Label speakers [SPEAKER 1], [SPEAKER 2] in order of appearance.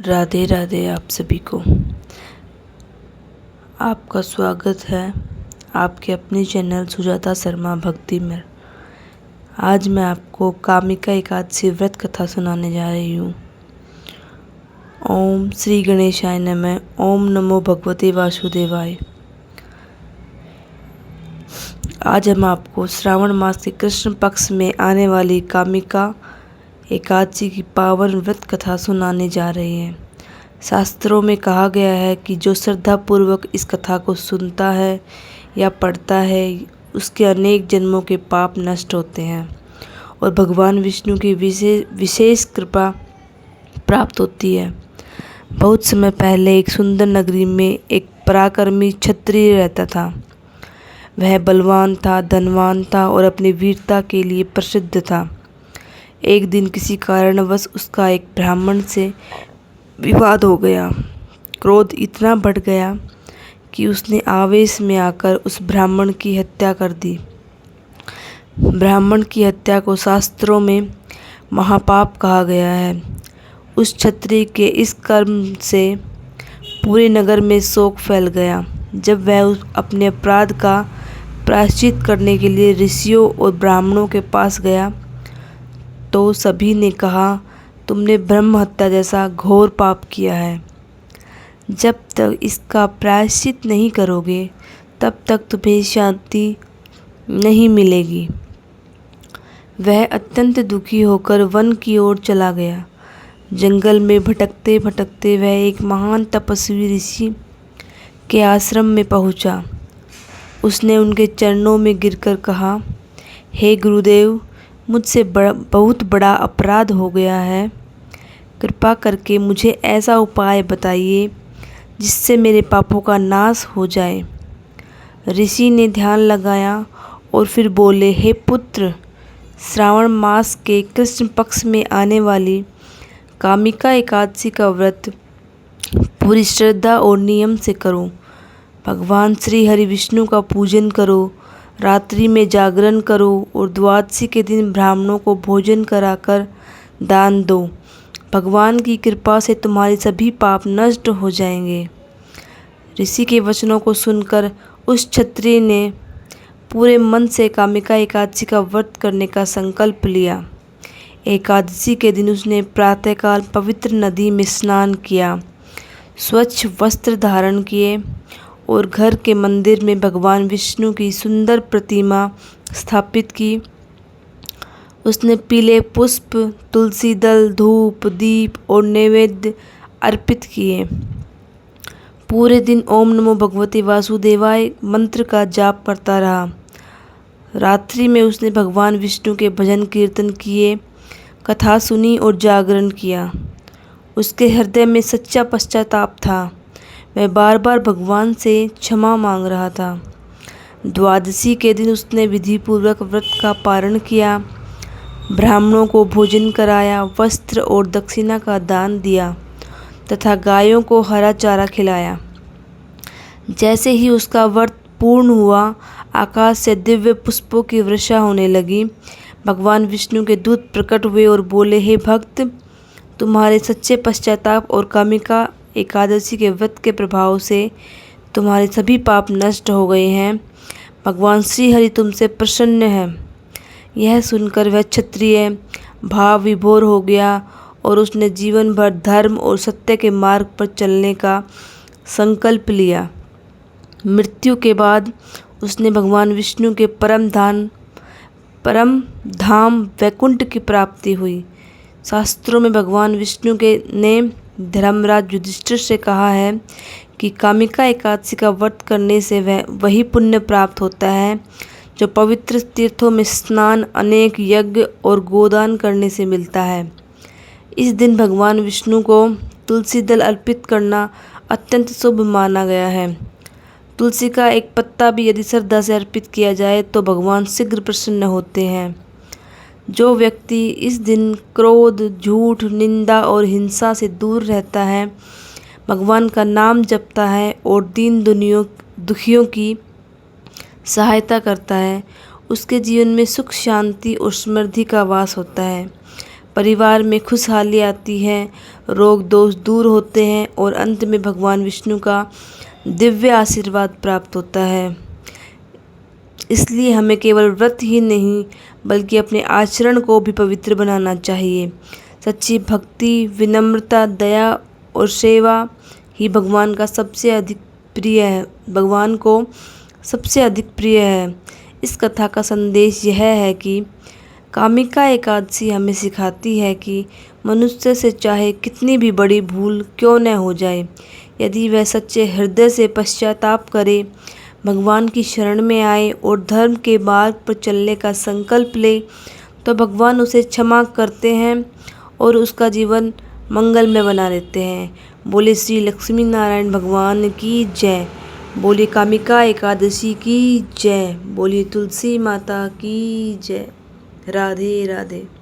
[SPEAKER 1] राधे राधे आप सभी को। आपका स्वागत है आपके अपने चैनल सुजाता शर्मा भक्ति में। आज मैं आपको कामिका एकादशी व्रत कथा सुनाने जा रही हूँ। ओम श्री गणेशाय नमः। ओम नमो भगवते वासुदेवाय। आज हम आपको श्रावण मास के कृष्ण पक्ष में आने वाली कामिका एकादशी की पावन व्रत कथा सुनाने जा रहे हैं। शास्त्रों में कहा गया है कि जो श्रद्धापूर्वक इस कथा को सुनता है या पढ़ता है उसके अनेक जन्मों के पाप नष्ट होते हैं और भगवान विष्णु की विशेष कृपा प्राप्त होती है। बहुत समय पहले एक सुंदर नगरी में एक पराक्रमी क्षत्रिय रहता था। वह बलवान था, धनवान था और अपनी वीरता के लिए प्रसिद्ध था। एक दिन किसी कारणवश उसका एक ब्राह्मण से विवाद हो गया। क्रोध इतना बढ़ गया कि उसने आवेश में आकर उस ब्राह्मण की हत्या कर दी। ब्राह्मण की हत्या को शास्त्रों में महापाप कहा गया है। उस क्षत्रिय के इस कर्म से पूरे नगर में शोक फैल गया। जब वह अपने अपराध का प्रायश्चित करने के लिए ऋषियों और ब्राह्मणों के पास गया तो सभी ने कहा, तुमने ब्रह्म हत्या जैसा घोर पाप किया है। जब तक इसका प्रायश्चित नहीं करोगे तब तक तुम्हें शांति नहीं मिलेगी। वह अत्यंत दुखी होकर वन की ओर चला गया। जंगल में भटकते भटकते वह एक महान तपस्वी ऋषि के आश्रम में पहुंचा। उसने उनके चरणों में गिरकर कहा, हे गुरुदेव, मुझसे बहुत बड़ा अपराध हो गया है। कृपा करके मुझे ऐसा उपाय बताइए जिससे मेरे पापों का नाश हो जाए। ऋषि ने ध्यान लगाया और फिर बोले, हे पुत्र, श्रावण मास के कृष्ण पक्ष में आने वाली कामिका एकादशी का व्रत पूरी श्रद्धा और नियम से करो। भगवान श्री हरि विष्णु का पूजन करो, रात्रि में जागरण करो और द्वादशी के दिन ब्राह्मणों को भोजन कराकर दान दो। भगवान की कृपा से तुम्हारे सभी पाप नष्ट हो जाएंगे। ऋषि के वचनों को सुनकर उस क्षत्रिय ने पूरे मन से कामिका एकादशी का व्रत करने का संकल्प लिया। एकादशी के दिन उसने प्रातःकाल पवित्र नदी में स्नान किया, स्वच्छ वस्त्र धारण किए और घर के मंदिर में भगवान विष्णु की सुंदर प्रतिमा स्थापित की। उसने पीले पुष्प, तुलसी दल, धूप, दीप और नैवेद्य अर्पित किए। पूरे दिन ओम नमो भगवते वासुदेवाय मंत्र का जाप करता रहा। रात्रि में उसने भगवान विष्णु के भजन कीर्तन किए, कथा सुनी और जागरण किया। उसके हृदय में सच्चा पश्चाताप था। वह बार बार भगवान से क्षमा मांग रहा था। द्वादशी के दिन उसने विधिपूर्वक व्रत का पारण किया, ब्राह्मणों को भोजन कराया, वस्त्र और दक्षिणा का दान दिया तथा गायों को हरा चारा खिलाया। जैसे ही उसका व्रत पूर्ण हुआ, आकाश से दिव्य पुष्पों की वर्षा होने लगी। भगवान विष्णु के दूत प्रकट हुए और बोले, हे भक्त, तुम्हारे सच्चे पश्चाताप और कामिका एकादशी के व्रत के प्रभाव से तुम्हारे सभी पाप नष्ट हो गए हैं। भगवान श्री हरि तुमसे प्रसन्न है। यह सुनकर वह क्षत्रिय भाव विभोर हो गया और उसने जीवन भर धर्म और सत्य के मार्ग पर चलने का संकल्प लिया। मृत्यु के बाद उसने भगवान विष्णु के परम धाम वैकुंठ की प्राप्ति हुई। शास्त्रों में भगवान विष्णु ने धर्मराज युधिष्ठिर से कहा है कि कामिका एकादशी का व्रत करने से वही पुण्य प्राप्त होता है जो पवित्र तीर्थों में स्नान, अनेक यज्ञ और गोदान करने से मिलता है। इस दिन भगवान विष्णु को तुलसी दल अर्पित करना अत्यंत शुभ माना गया है। तुलसी का एक पत्ता भी यदि श्रद्धा से अर्पित किया जाए तो भगवान शीघ्र प्रसन्न होते हैं। जो व्यक्ति इस दिन क्रोध, झूठ, निंदा और हिंसा से दूर रहता है, भगवान का नाम जपता है और दीन दुखियों की सहायता करता है, उसके जीवन में सुख, शांति और समृद्धि का वास होता है। परिवार में खुशहाली आती है, रोग दोष दूर होते हैं और अंत में भगवान विष्णु का दिव्य आशीर्वाद प्राप्त होता है। इसलिए हमें केवल व्रत ही नहीं बल्कि अपने आचरण को भी पवित्र बनाना चाहिए। सच्ची भक्ति, विनम्रता, दया और सेवा ही भगवान को सबसे अधिक प्रिय है। इस कथा का संदेश यह है कि कामिका एकादशी हमें सिखाती है कि मनुष्य से चाहे कितनी भी बड़ी भूल क्यों न हो जाए, यदि वह सच्चे हृदय से पश्चाताप करे, भगवान की शरण में आए और धर्म के मार्ग पर चलने का संकल्प ले, तो भगवान उसे क्षमा करते हैं और उसका जीवन मंगलमय बना देते हैं। बोले श्री लक्ष्मी नारायण भगवान की जय। बोलिए कामिका एकादशी की जय। बोलिए तुलसी माता की जय। राधे राधे।